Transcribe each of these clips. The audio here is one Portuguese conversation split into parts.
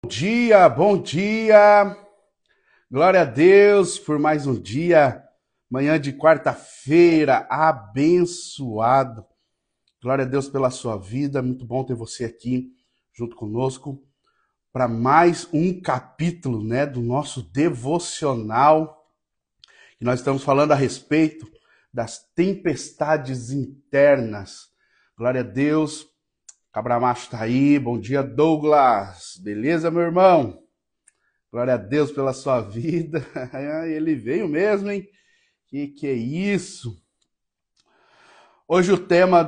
Bom dia, glória a Deus por mais um dia, manhã de quarta-feira, abençoado. Glória a Deus pela sua vida, muito bom ter você aqui junto conosco para mais um capítulo, do nosso devocional, que nós estamos falando a respeito das tempestades internas. Glória a Deus. Cabramacho tá aí, bom dia Douglas, beleza meu irmão? Glória a Deus pela sua vida, ele veio mesmo, hein? Que é isso? Hoje o tema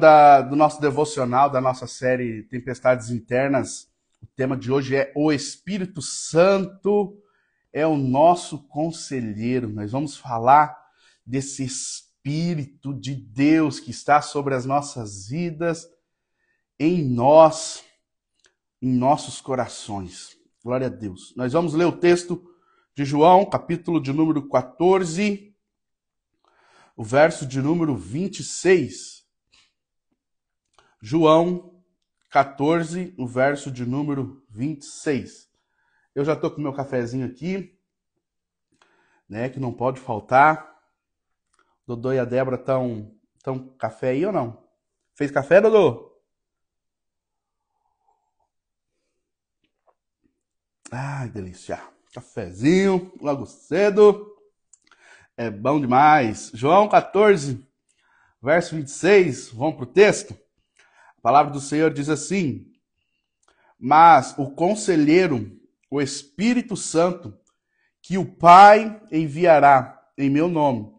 do nosso devocional, da nossa série Tempestades Internas, o tema de hoje é o Espírito Santo é o nosso conselheiro. Nós vamos falar desse Espírito de Deus que está sobre as nossas vidas, em nós, em nossos corações. Glória a Deus. Nós vamos ler o texto de João, capítulo de número 14, o verso de número 26. João 14, o verso de número 26. Eu já estou com meu cafezinho aqui, que não pode faltar. Dodô e a Débora estão café aí ou não? Fez café, Dodô? Ai, delícia. Cafezinho, logo cedo. É bom demais. João 14, verso 26. Vamos para o texto? A palavra do Senhor diz assim: Mas o conselheiro, o Espírito Santo, que o Pai enviará em meu nome,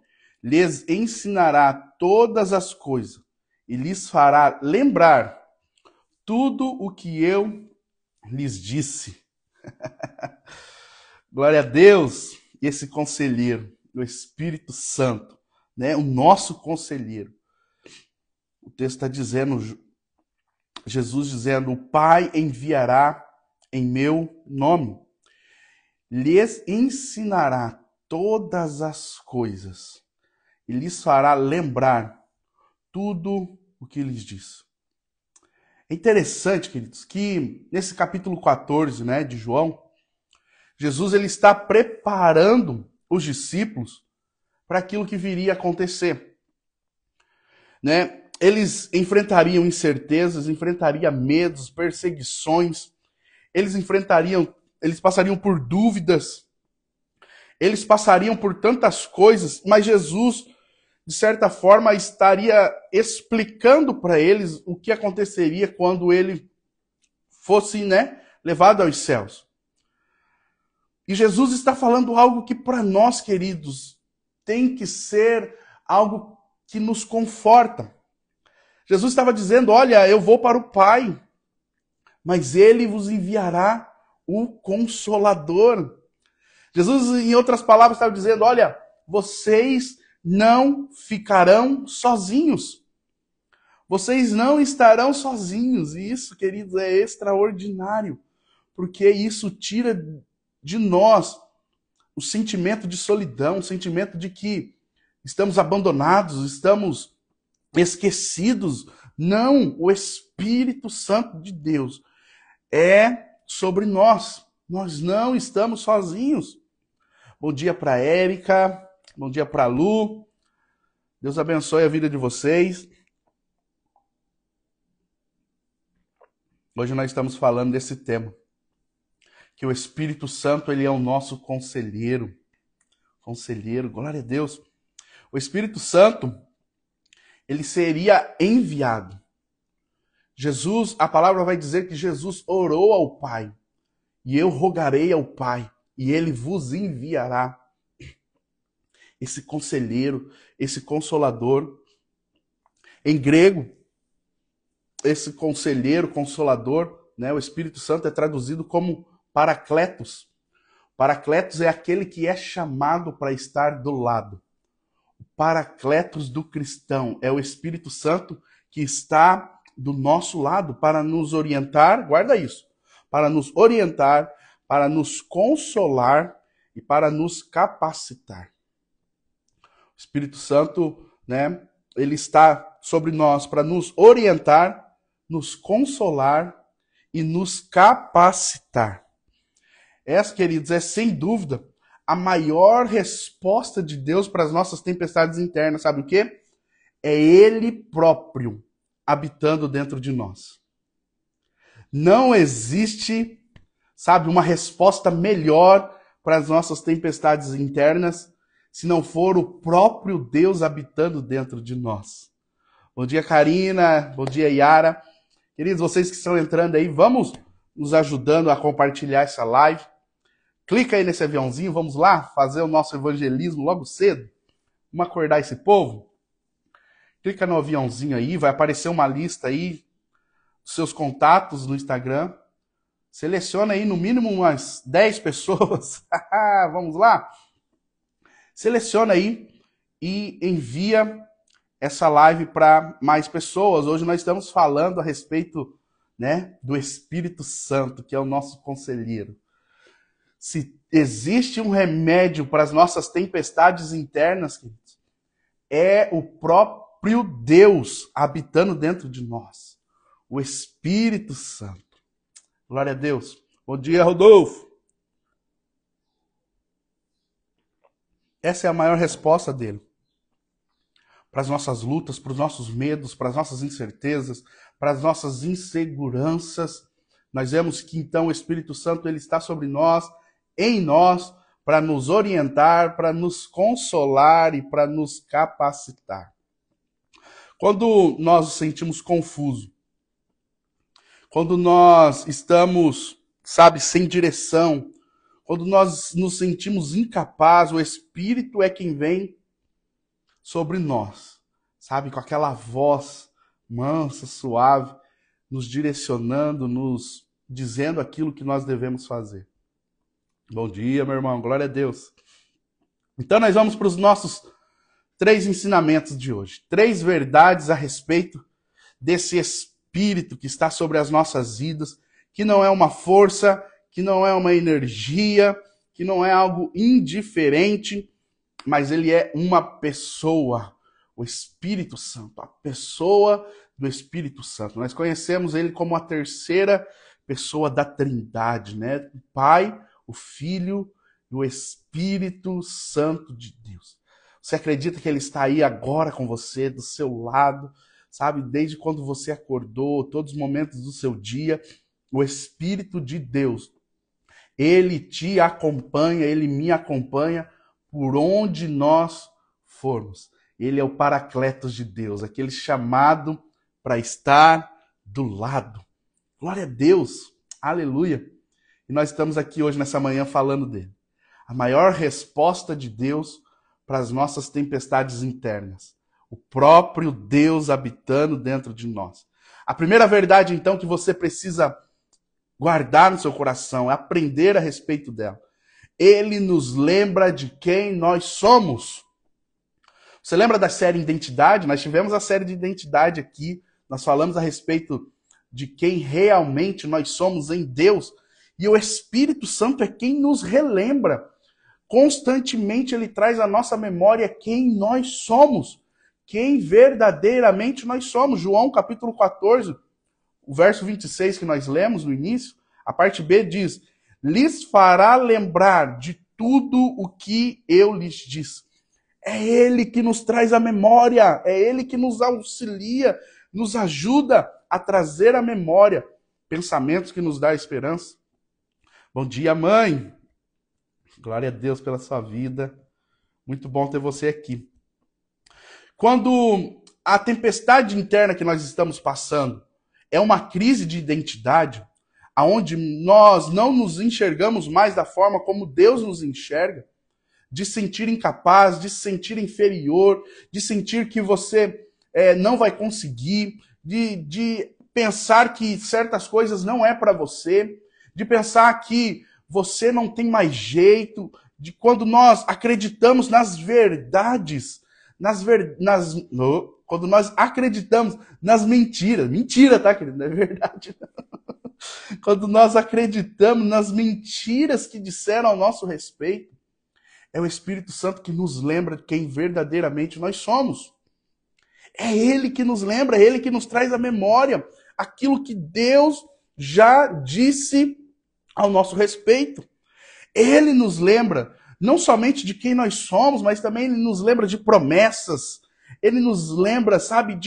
lhes ensinará todas as coisas e lhes fará lembrar tudo o que eu lhes disse. Glória a Deus, esse conselheiro, o Espírito Santo, o nosso conselheiro. O texto está dizendo, Jesus dizendo, o Pai enviará em meu nome, lhes ensinará todas as coisas e lhes fará lembrar tudo o que lhes disse. É interessante, queridos, que nesse capítulo 14, de João, Jesus ele está preparando os discípulos para aquilo que viria a acontecer. Eles enfrentariam incertezas, enfrentariam medos, perseguições, eles passariam por dúvidas, eles passariam por tantas coisas, mas Jesus, de certa forma, estaria explicando para eles o que aconteceria quando ele fosse, levado aos céus. E Jesus está falando algo que para nós, queridos, tem que ser algo que nos conforta. Jesus estava dizendo, olha, eu vou para o Pai, mas Ele vos enviará o Consolador. Jesus, em outras palavras, estava dizendo, olha, vocês não ficarão sozinhos. Vocês não estarão sozinhos. E isso, queridos, é extraordinário, porque isso tira de nós o sentimento de solidão, o sentimento de que estamos abandonados, estamos esquecidos. Não, o Espírito Santo de Deus é sobre nós. Nós não estamos sozinhos. Bom dia para a Érica, bom dia para a Lu. Deus abençoe a vida de vocês. Hoje nós estamos falando desse tema, que o Espírito Santo ele é o nosso conselheiro. Conselheiro, glória a Deus. O Espírito Santo, ele seria enviado. Jesus, a palavra vai dizer que Jesus orou ao Pai. E eu rogarei ao Pai, e ele vos enviará. Esse conselheiro, esse consolador. Em grego, esse conselheiro, consolador, o Espírito Santo é traduzido como Paracletos. Paracletos é aquele que é chamado para estar do lado. O Paracletos do cristão é o Espírito Santo que está do nosso lado para nos orientar, guarda isso, para nos orientar, para nos consolar e para nos capacitar. O Espírito Santo, ele está sobre nós para nos orientar, nos consolar e nos capacitar. essa, queridos, é sem dúvida a maior resposta de Deus para as nossas tempestades internas. Sabe o quê? É Ele próprio habitando dentro de nós. Não existe, sabe, uma resposta melhor para as nossas tempestades internas se não for o próprio Deus habitando dentro de nós. Bom dia, Karina. Bom dia, Yara. Queridos, vocês que estão entrando aí, vamos nos ajudando a compartilhar essa live. Clica aí nesse aviãozinho, vamos lá fazer o nosso evangelismo logo cedo. Vamos acordar esse povo? Clica no aviãozinho aí, vai aparecer uma lista aí dos seus contatos no Instagram. Seleciona aí no mínimo umas 10 pessoas. Vamos lá? Seleciona aí e envia essa live para mais pessoas. Hoje nós estamos falando a respeito, né, do Espírito Santo, que é o nosso conselheiro. Se existe um remédio para as nossas tempestades internas, queridos, é o próprio Deus habitando dentro de nós. O Espírito Santo. Glória a Deus. Bom dia, Rodolfo. Essa é a maior resposta dele. Para as nossas lutas, para os nossos medos, para as nossas incertezas, para as nossas inseguranças. Nós vemos que então o Espírito Santo ele está sobre nós, em nós, para nos orientar, para nos consolar e para nos capacitar. Quando nós nos sentimos confusos, quando nós estamos, sabe, sem direção, quando nós nos sentimos incapazes, o Espírito é quem vem sobre nós, sabe, com aquela voz mansa, suave, nos direcionando, nos dizendo aquilo que nós devemos fazer. Bom dia, meu irmão, glória a Deus. Então nós vamos para os nossos 3 ensinamentos de hoje. 3 verdades a respeito desse Espírito que está sobre as nossas vidas, que não é uma força, que não é uma energia, que não é algo indiferente, mas ele é uma pessoa, o Espírito Santo, a pessoa do Espírito Santo. Nós conhecemos ele como a terceira pessoa da Trindade, né? O Pai, o Filho e o Espírito Santo de Deus. Você acredita que ele está aí agora com você, do seu lado, sabe? Desde quando você acordou, todos os momentos do seu dia, o Espírito de Deus, ele te acompanha, ele me acompanha por onde nós formos. Ele é o Paracletos de Deus, aquele chamado para estar do lado. Glória a Deus, aleluia. E nós estamos aqui hoje, nessa manhã, falando dele. A maior resposta de Deus para as nossas tempestades internas. O próprio Deus habitando dentro de nós. A primeira verdade, então, que você precisa guardar no seu coração, é aprender a respeito dela. Ele nos lembra de quem nós somos. Você lembra da série Identidade? Nós tivemos a série de Identidade aqui. Nós falamos a respeito de quem realmente nós somos em Deus. E o Espírito Santo é quem nos relembra. Constantemente ele traz à nossa memória quem nós somos. Quem verdadeiramente nós somos. João capítulo 14, o verso 26 que nós lemos no início, a parte B diz: lhes fará lembrar de tudo o que eu lhes disse. É ele que nos traz a memória, é ele que nos auxilia, nos ajuda a trazer à memória pensamentos que nos dão esperança. Bom dia, mãe. Glória a Deus pela sua vida. Muito bom ter você aqui. Quando a tempestade interna que nós estamos passando é uma crise de identidade, onde nós não nos enxergamos mais da forma como Deus nos enxerga, de sentir incapaz, de se sentir inferior, de sentir que você não vai conseguir, de pensar que certas coisas não é para você, de pensar que você não tem mais jeito, de quando nós acreditamos nas verdades, quando nós acreditamos nas mentiras. Mentira, tá, querido? Não é verdade, não. Quando nós acreditamos nas mentiras que disseram ao nosso respeito, é o Espírito Santo que nos lembra de quem verdadeiramente nós somos. É Ele que nos lembra, é Ele que nos traz à memória aquilo que Deus já disse ao nosso respeito. Ele nos lembra não somente de quem nós somos, mas também ele nos lembra de promessas. Ele nos lembra, sabe,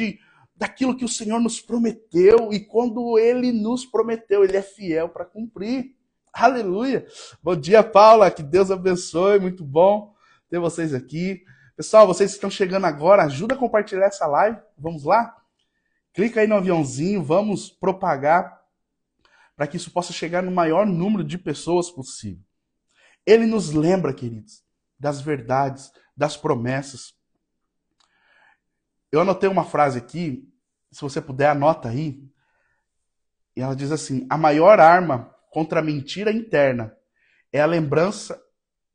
daquilo que o Senhor nos prometeu. E quando ele nos prometeu, ele é fiel para cumprir. Aleluia! Bom dia, Paula. Que Deus abençoe. Muito bom ter vocês aqui. Pessoal, vocês que estão chegando agora, ajuda a compartilhar essa live. Vamos lá? Clica aí no aviãozinho, vamos propagar para que isso possa chegar no maior número de pessoas possível. Ele nos lembra, queridos, das verdades, das promessas. Eu anotei uma frase aqui, se você puder, anota aí. E ela diz assim: a maior arma contra a mentira interna é a lembrança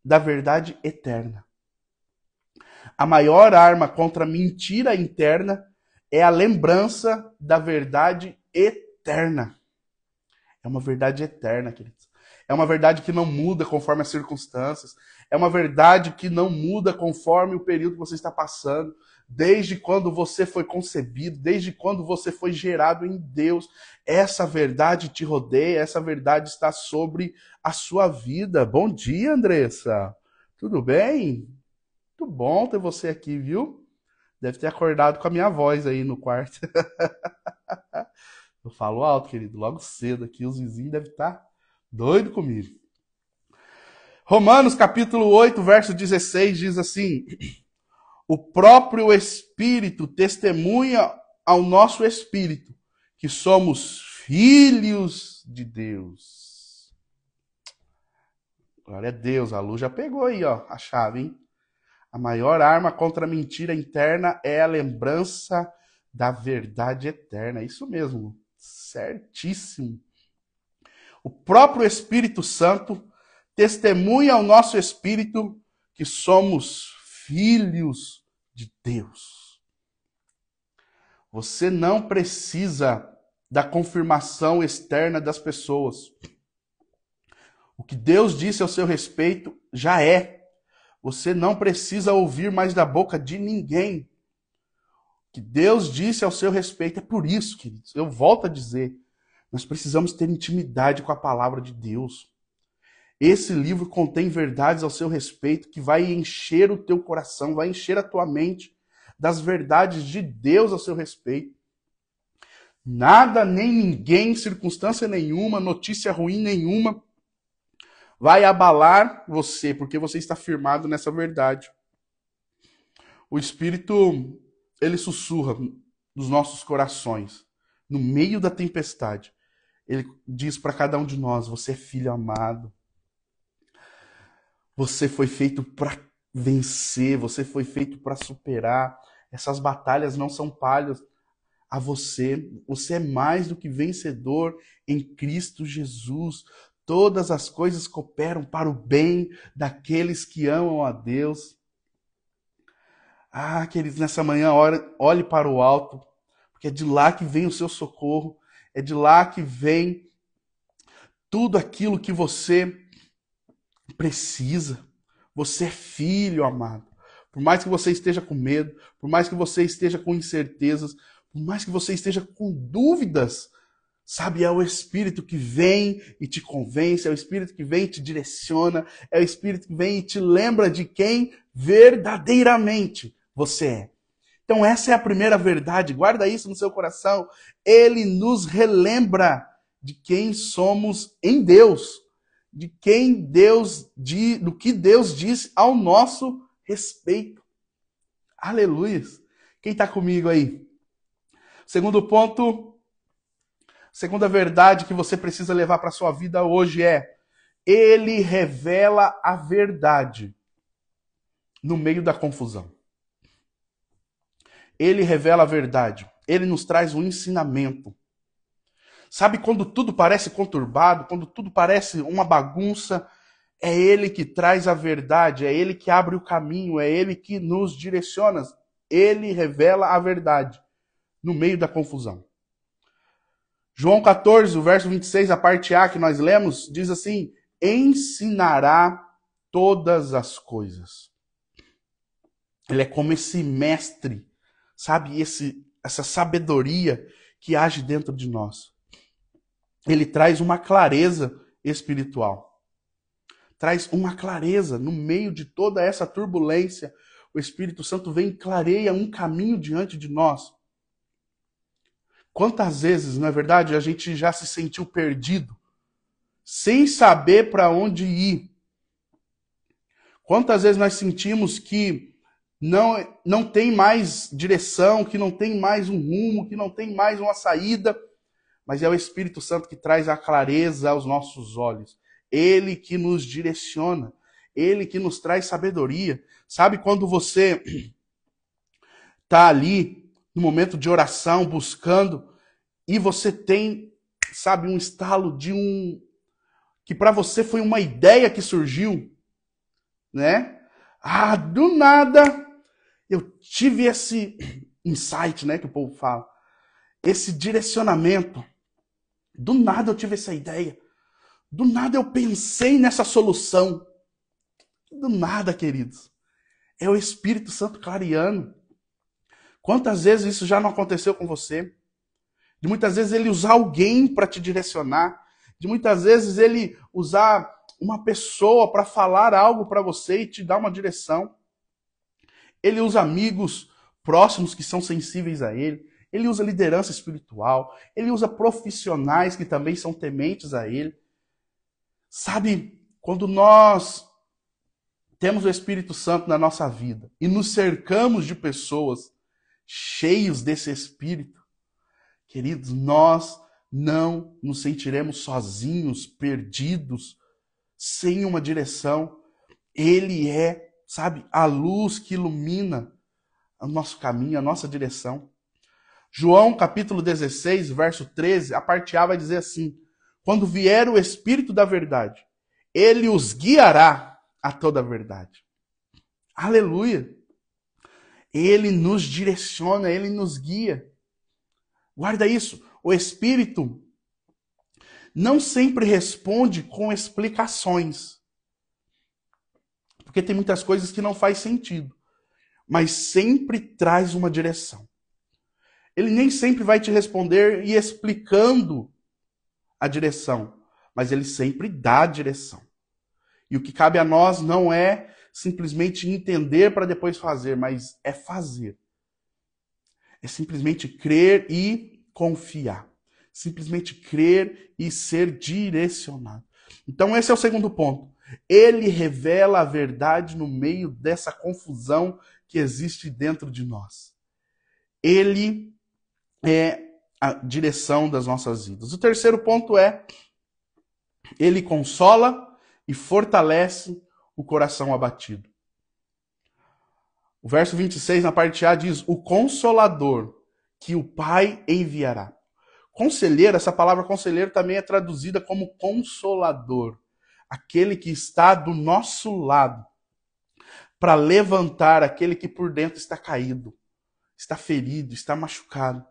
da verdade eterna. A maior arma contra a mentira interna é a lembrança da verdade eterna. É uma verdade eterna, queridos. É uma verdade que não muda conforme as circunstâncias. É uma verdade que não muda conforme o período que você está passando. Desde quando você foi concebido, desde quando você foi gerado em Deus. Essa verdade te rodeia, essa verdade está sobre a sua vida. Bom dia, Andressa. Tudo bem? Muito bom ter você aqui, viu? Deve ter acordado com a minha voz aí no quarto. Eu falo alto, querido, logo cedo aqui. Os vizinhos devem estar doido comigo. Romanos capítulo 8, verso 16 diz assim: o próprio Espírito testemunha ao nosso Espírito que somos filhos de Deus. Glória a Deus, a Lu já pegou aí, ó, a chave, hein? A maior arma contra a mentira interna é a lembrança da verdade eterna. Isso mesmo, certíssimo. O próprio Espírito Santo testemunha ao nosso espírito que somos filhos de Deus. Você não precisa da confirmação externa das pessoas. O que Deus disse ao seu respeito já é. Você não precisa ouvir mais da boca de ninguém. O que Deus disse ao seu respeito é por isso, queridos. Eu volto a dizer, nós precisamos ter intimidade com a palavra de Deus. Esse livro contém verdades ao seu respeito que vai encher o teu coração, vai encher a tua mente das verdades de Deus ao seu respeito. Nada, nem ninguém, circunstância nenhuma, notícia ruim nenhuma vai abalar você, porque você está firmado nessa verdade. O Espírito, ele sussurra nos nossos corações, no meio da tempestade. Ele diz para cada um de nós: você é filho amado. Você foi feito para vencer, você foi feito para superar. Essas batalhas não são palhas a você. Você é mais do que vencedor em Cristo Jesus. Todas as coisas cooperam para o bem daqueles que amam a Deus. Ah, queridos, nessa manhã olhe para o alto, porque é de lá que vem o seu socorro, é de lá que vem tudo aquilo que você precisa. Você é filho amado. Por mais que você esteja com medo, por mais que você esteja com incertezas, por mais que você esteja com dúvidas, sabe, é o Espírito que vem e te convence, é o Espírito que vem e te direciona, é o Espírito que vem e te lembra de quem verdadeiramente você é. Então essa é a primeira verdade, guarda isso no seu coração. Ele nos relembra de quem somos em Deus, de quem Deus diz, do que Deus diz ao nosso respeito. Aleluia. Quem está comigo aí? Segundo ponto, segunda verdade que você precisa levar para a sua vida hoje é: ele revela a verdade no meio da confusão. Ele revela a verdade. Ele nos traz um ensinamento. Sabe quando tudo parece conturbado, quando tudo parece uma bagunça, é ele que traz a verdade, é ele que abre o caminho, é ele que nos direciona. Ele revela a verdade no meio da confusão. João 14, o verso 26, a parte A que nós lemos, diz assim: ensinará todas as coisas. Ele é como esse mestre, sabe, essa sabedoria que age dentro de nós. Ele traz uma clareza espiritual. traz uma clareza no meio de toda essa turbulência. O Espírito Santo vem e clareia um caminho diante de nós. Quantas vezes, não é verdade, a gente já se sentiu perdido, sem saber para onde ir? Quantas vezes nós sentimos que não tem mais direção, que não tem mais um rumo, que não tem mais uma saída, mas é o Espírito Santo que traz a clareza aos nossos olhos. Ele que nos direciona, ele que nos traz sabedoria. Sabe quando você está ali no momento de oração, buscando, e você tem, sabe, um estalo de que para você foi uma ideia que surgiu, né? Do nada eu tive esse insight, né, que o povo fala, esse direcionamento. Do nada eu tive essa ideia. Do nada eu pensei nessa solução. Do nada, queridos. É o Espírito Santo clareando. Quantas vezes isso já não aconteceu com você? De muitas vezes ele usar alguém para te direcionar. De muitas vezes ele usar uma pessoa para falar algo para você e te dar uma direção. Ele usa amigos próximos que são sensíveis a ele. Ele usa liderança espiritual. Ele usa profissionais que também são tementes a ele. Sabe, quando nós temos o Espírito Santo na nossa vida e nos cercamos de pessoas cheios desse Espírito, queridos, nós não nos sentiremos sozinhos, perdidos, sem uma direção. Ele é, sabe, a luz que ilumina o nosso caminho, a nossa direção. João capítulo 16, verso 13, a parte A vai dizer assim: quando vier o Espírito da verdade, ele os guiará a toda a verdade. Aleluia! Ele nos direciona, ele nos guia. Guarda isso, o Espírito não sempre responde com explicações. Porque tem muitas coisas que não faz sentido, mas sempre traz uma direção. Ele nem sempre vai te responder e explicando a direção, mas ele sempre dá a direção. E o que cabe a nós não é simplesmente entender para depois fazer, mas é fazer. É simplesmente crer e confiar. Simplesmente crer e ser direcionado. Então esse é o segundo ponto. Ele revela a verdade no meio dessa confusão que existe dentro de nós. Ele é a direção das nossas vidas. O terceiro ponto é: ele consola e fortalece o coração abatido. O verso 26, na parte A, diz: o Consolador que o Pai enviará. Conselheiro, essa palavra conselheiro também é traduzida como consolador. Aquele que está do nosso lado para levantar aquele que por dentro está caído, está ferido, está machucado.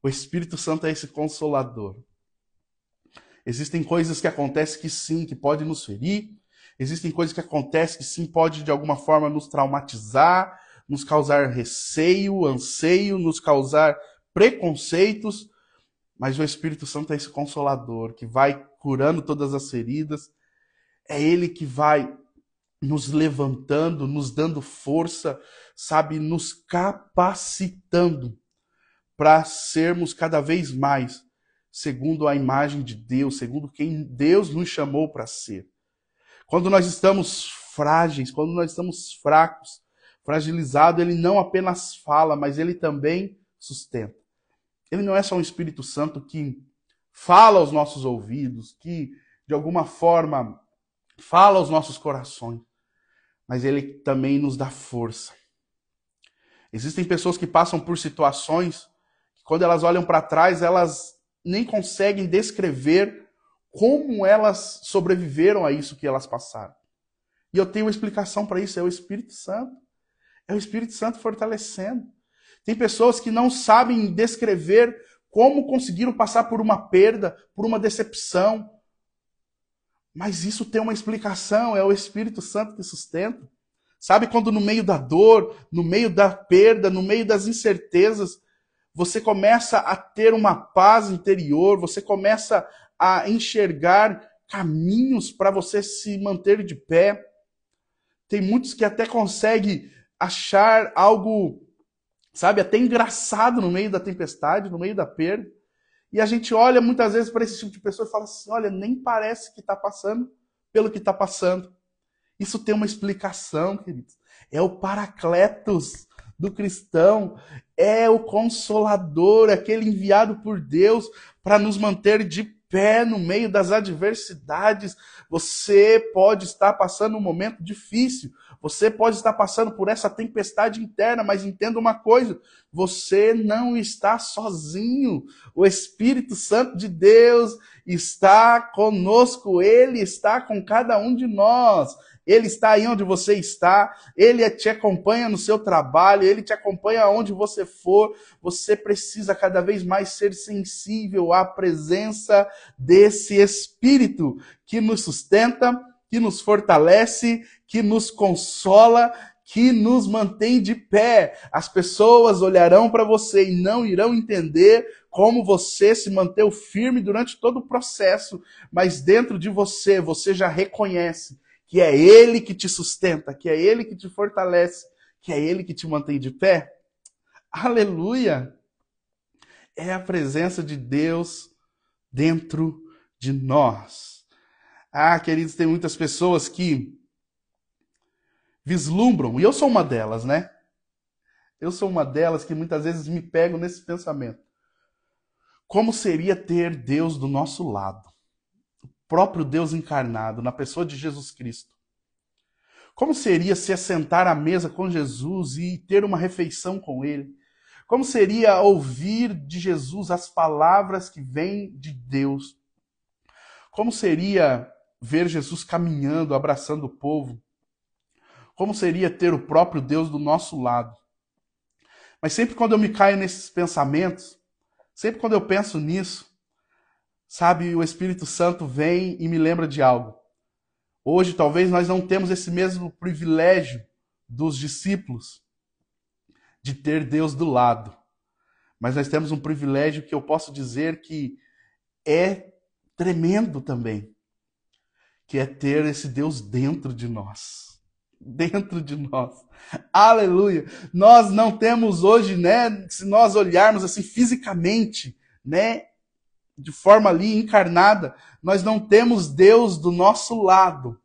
O Espírito Santo é esse consolador. Existem coisas que acontecem que sim, que podem nos ferir. Existem coisas que acontecem que sim, pode de alguma forma nos traumatizar, nos causar receio, anseio, nos causar preconceitos. Mas o Espírito Santo é esse consolador que vai curando todas as feridas. É ele que vai nos levantando, nos dando força, sabe, nos capacitando para sermos cada vez mais segundo a imagem de Deus, segundo quem Deus nos chamou para ser. Quando nós estamos frágeis, quando nós estamos fracos, fragilizados, ele não apenas fala, mas ele também sustenta. Ele não é só um Espírito Santo que fala aos nossos ouvidos, que de alguma forma fala aos nossos corações, mas ele também nos dá força. Existem pessoas que passam por situações que, quando elas olham para trás, elas nem conseguem descrever como elas sobreviveram a isso que elas passaram. E eu tenho uma explicação para isso: é o Espírito Santo. É o Espírito Santo fortalecendo. Tem pessoas que não sabem descrever como conseguiram passar por uma perda, por uma decepção. Mas isso tem uma explicação, é o Espírito Santo que sustenta. Sabe quando no meio da dor, no meio da perda, no meio das incertezas, você começa a ter uma paz interior, você começa a enxergar caminhos para você se manter de pé. Tem muitos que até conseguem achar algo, sabe, até engraçado no meio da tempestade, no meio da perda. E a gente olha muitas vezes para esse tipo de pessoa e fala assim, olha, nem parece que está passando pelo que está passando. Isso tem uma explicação, queridos. É o Paracletos do cristão, é o Consolador, aquele enviado por Deus para nos manter de pé no meio das adversidades. Você pode estar passando um momento difícil, você pode estar passando por essa tempestade interna, mas entenda uma coisa, você não está sozinho. O Espírito Santo de Deus está conosco, ele está com cada um de nós. Ele está aí onde você está, ele te acompanha no seu trabalho, ele te acompanha aonde você for. Você precisa cada vez mais ser sensível à presença desse Espírito que nos sustenta, que nos fortalece, que nos consola, que nos mantém de pé. As pessoas olharão para você e não irão entender como você se manteve firme durante todo o processo, mas dentro de você, você já reconhece que é Ele que te sustenta, que é Ele que te fortalece, que é Ele que te mantém de pé. Aleluia! É a presença de Deus dentro de nós. Ah, queridos, tem muitas pessoas que vislumbram, e eu sou uma delas, né? Eu sou uma delas que muitas vezes me pego nesse pensamento. Como seria ter Deus do nosso lado? Próprio Deus encarnado, na pessoa de Jesus Cristo. Como seria se assentar à mesa com Jesus e ter uma refeição com Ele? Como seria ouvir de Jesus as palavras que vêm de Deus? Como seria ver Jesus caminhando, abraçando o povo? Como seria ter o próprio Deus do nosso lado? Mas sempre quando eu me caio nesses pensamentos, sempre quando eu penso nisso, sabe, o Espírito Santo vem e me lembra de algo. Hoje, talvez, nós não temos esse mesmo privilégio dos discípulos de ter Deus do lado. Mas nós temos um privilégio que eu posso dizer que é tremendo também, que é ter esse Deus dentro de nós. Dentro de nós. Aleluia! Nós não temos hoje, né, se nós olharmos assim fisicamente, né, de forma ali encarnada, nós não temos Deus do nosso lado,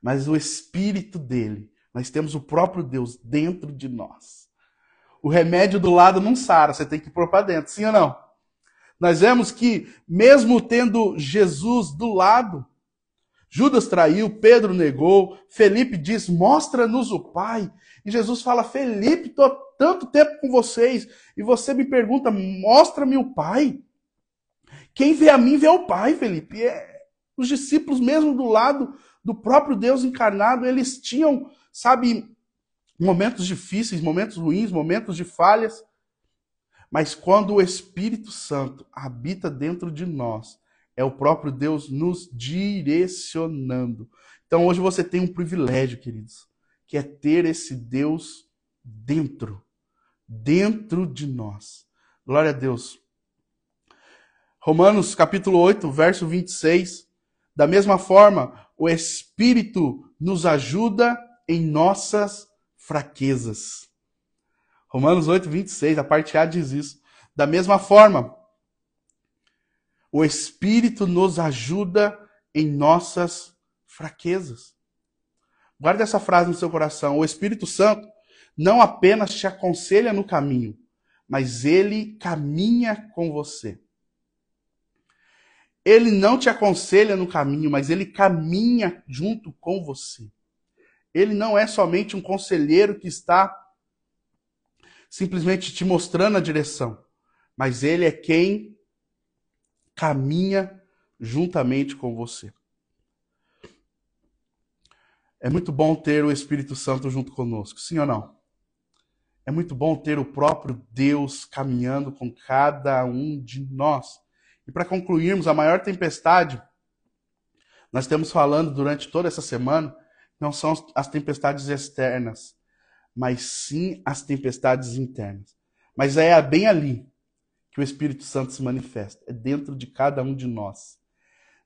mas o Espírito dele. Nós temos o próprio Deus dentro de nós. O remédio do lado não sara, você tem que pôr para dentro, sim ou não? Nós vemos que, mesmo tendo Jesus do lado, Judas traiu, Pedro negou, Felipe diz, mostra-nos o Pai. E Jesus fala, Felipe, estou tanto tempo com vocês, e você me pergunta, mostra-me o Pai. Quem vê a mim vê o Pai, Felipe. Os discípulos, mesmo do lado do próprio Deus encarnado, eles tinham, sabe, momentos difíceis, momentos ruins, momentos de falhas. Mas quando o Espírito Santo habita dentro de nós, é o próprio Deus nos direcionando. Então hoje você tem um privilégio, queridos, que é ter esse Deus dentro de nós. Glória a Deus. Romanos capítulo 8, verso 26. Da mesma forma, o Espírito nos ajuda em nossas fraquezas. Romanos 8, 26, a parte A diz isso. Da mesma forma, o Espírito nos ajuda em nossas fraquezas. Guarde essa frase no seu coração. O Espírito Santo não apenas te aconselha no caminho, mas ele caminha com você. Ele não te aconselha no caminho, mas ele caminha junto com você. Ele não é somente um conselheiro que está simplesmente te mostrando a direção, mas ele é quem caminha juntamente com você. É muito bom ter o Espírito Santo junto conosco, sim ou não? É muito bom ter o próprio Deus caminhando com cada um de nós. E para concluirmos, a maior tempestade, nós estamos falando durante toda essa semana, não são as tempestades externas, mas sim as tempestades internas. Mas é bem ali que o Espírito Santo se manifesta, é dentro de cada um de nós.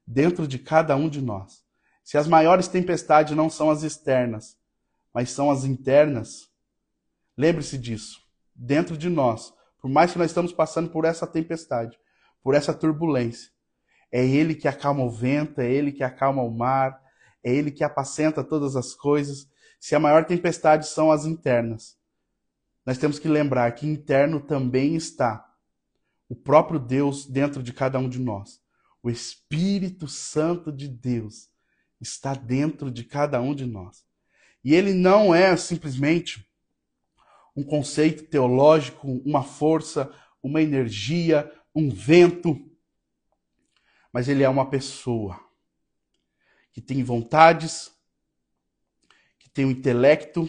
dentro de cada um de nós. Se as maiores tempestades não são as externas, mas são as internas, lembre-se disso. Dentro de nós, por mais que nós estamos passando por essa tempestade, por essa turbulência, é Ele que acalma o vento, é Ele que acalma o mar, é Ele que apacenta todas as coisas. Se a maior tempestade são as internas, nós temos que lembrar que interno também está o próprio Deus dentro de cada um de nós. O Espírito Santo de Deus está dentro de cada um de nós. E ele não é simplesmente um conceito teológico, uma força, uma energia, um vento, mas ele é uma pessoa que tem vontades, que tem um intelecto.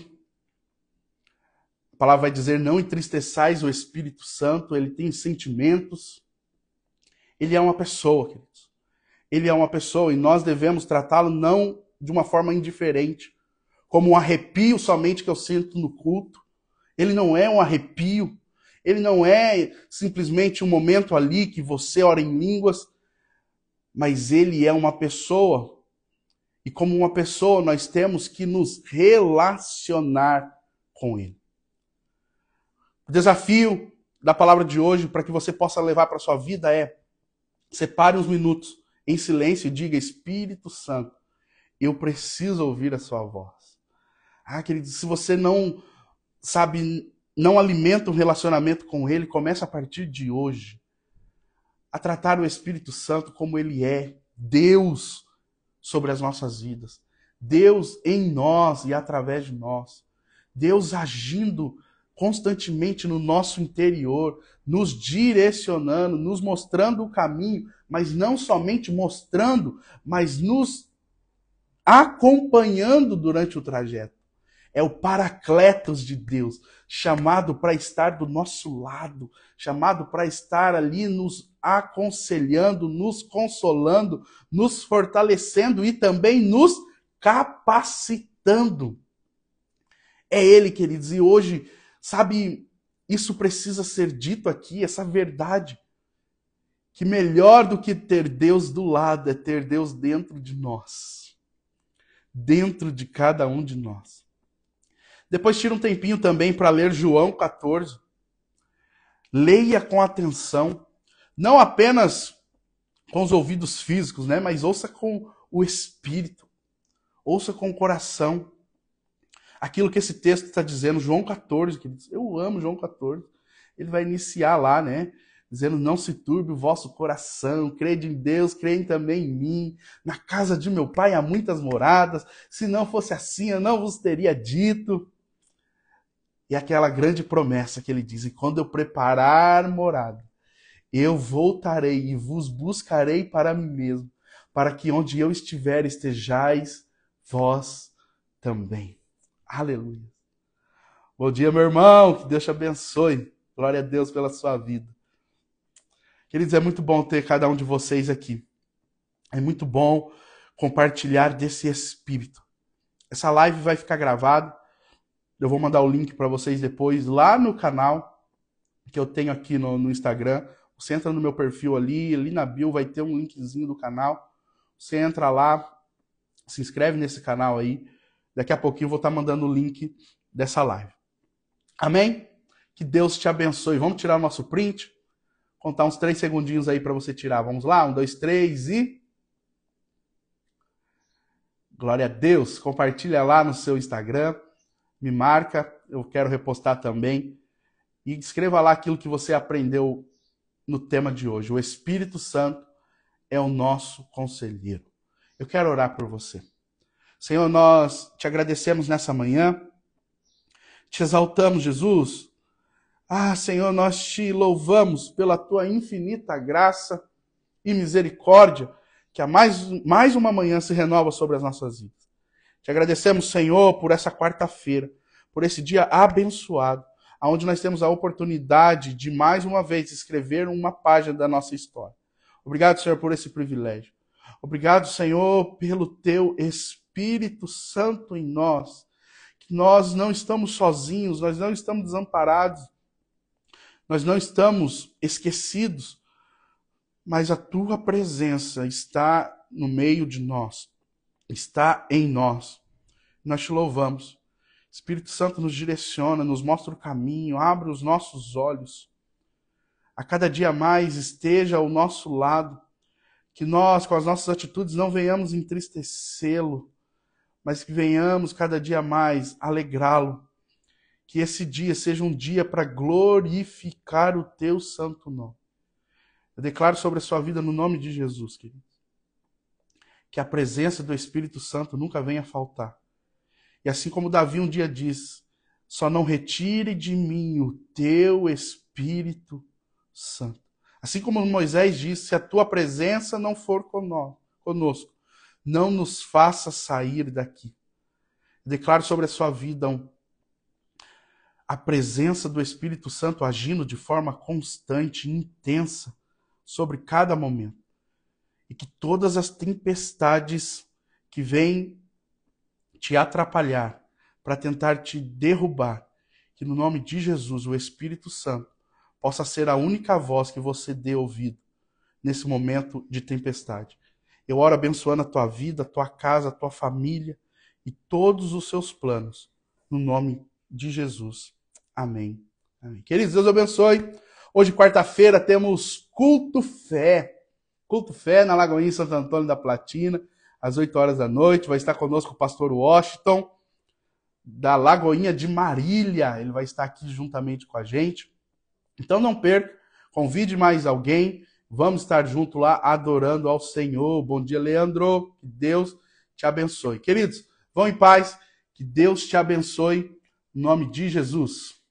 A palavra vai dizer, não entristeçais o Espírito Santo, ele tem sentimentos. Ele é uma pessoa, queridos. Ele é uma pessoa e nós devemos tratá-lo não de uma forma indiferente, como um arrepio somente que eu sinto no culto. Ele não é um arrepio, ele não é simplesmente um momento ali que você ora em línguas, mas ele é uma pessoa. E como uma pessoa, nós temos que nos relacionar com ele. O desafio da palavra de hoje, para que você possa levar para a sua vida, é: separe uns minutos em silêncio e diga: Espírito Santo, eu preciso ouvir a sua voz. Querido, se você não não alimenta um relacionamento com ele, comece a partir de hoje a tratar o Espírito Santo como ele é, Deus sobre as nossas vidas, Deus em nós e através de nós, Deus agindo constantemente no nosso interior, nos direcionando, nos mostrando o caminho, mas não somente mostrando, mas nos acompanhando durante o trajeto. É o Paracletos de Deus, chamado para estar do nosso lado, chamado para estar ali nos aconselhando, nos consolando, nos fortalecendo e também nos capacitando. É Ele, queridos, e hoje, isso precisa ser dito aqui, essa verdade, que melhor do que ter Deus do lado é ter Deus dentro de nós, dentro de cada um de nós. Depois tira um tempinho também para ler João 14. Leia com atenção, não apenas com os ouvidos físicos, né, mas ouça com o espírito, ouça com o coração. Aquilo que esse texto está dizendo, João 14, queridos, eu amo João 14. Ele vai iniciar lá, né, dizendo: não se turbe o vosso coração, crede em Deus, crede também em mim. Na casa de meu pai há muitas moradas, se não fosse assim eu não vos teria dito. E aquela grande promessa que ele diz: e quando eu preparar morada, eu voltarei e vos buscarei para mim mesmo, para que onde eu estiver estejais vós também. Aleluia. Bom dia, meu irmão, que Deus te abençoe. Glória a Deus pela sua vida. Queridos, é muito bom ter cada um de vocês aqui. É muito bom compartilhar desse espírito. Essa live vai ficar gravada. Eu vou mandar o link para vocês depois lá no canal que eu tenho aqui no Instagram. Você entra no meu perfil ali na bio vai ter um linkzinho do canal. Você entra lá, se inscreve nesse canal aí. Daqui a pouquinho eu vou estar mandando o link dessa live. Amém? Que Deus te abençoe. Vamos tirar o nosso print? Contar uns 3 segundinhos aí para você tirar. Vamos lá? 1, 2, 3 e... Glória a Deus. Compartilha lá no seu Instagram. Me marca, eu quero repostar também. E escreva lá aquilo que você aprendeu no tema de hoje. O Espírito Santo é o nosso conselheiro. Eu quero orar por você. Senhor, nós te agradecemos nessa manhã. Te exaltamos, Jesus. Senhor, nós te louvamos pela tua infinita graça e misericórdia, que a mais uma manhã se renova sobre as nossas vidas. Te agradecemos, Senhor, por essa quarta-feira, por esse dia abençoado, onde nós temos a oportunidade de, mais uma vez, escrever uma página da nossa história. Obrigado, Senhor, por esse privilégio. Obrigado, Senhor, pelo teu Espírito Santo em nós, que nós não estamos sozinhos, nós não estamos desamparados, nós não estamos esquecidos, mas a tua presença está no meio de nós, está em nós. Nós te louvamos. Espírito Santo nos direciona, nos mostra o caminho, abre os nossos olhos. A cada dia mais esteja ao nosso lado, que nós, com as nossas atitudes, não venhamos entristecê-lo, mas que venhamos cada dia mais alegrá-lo. Que esse dia seja um dia para glorificar o teu santo nome. Eu declaro sobre a sua vida no nome de Jesus, querido, que a presença do Espírito Santo nunca venha faltar. E assim como Davi um dia diz, só não retire de mim o teu Espírito Santo. Assim como Moisés disse, se a tua presença não for conosco, não nos faça sair daqui. Eu declaro sobre a sua vida a presença do Espírito Santo agindo de forma constante, intensa, sobre cada momento. E que todas as tempestades que vêm te atrapalhar, para tentar te derrubar, que no nome de Jesus, o Espírito Santo, possa ser a única voz que você dê ouvido nesse momento de tempestade. Eu oro abençoando a tua vida, a tua casa, a tua família e todos os seus planos, no nome de Jesus. Amém. Amém. Queridos, Deus abençoe. Hoje, quarta-feira, temos Culto Fé. Culto Fé na Lagoinha Santo Antônio da Platina, às 8 horas da noite. Vai estar conosco o pastor Washington, da Lagoinha de Marília. Ele vai estar aqui juntamente com a gente. Então não perca, convide mais alguém. Vamos estar junto lá adorando ao Senhor. Bom dia, Leandro. Que Deus te abençoe. Queridos, vão em paz. Que Deus te abençoe. Em nome de Jesus.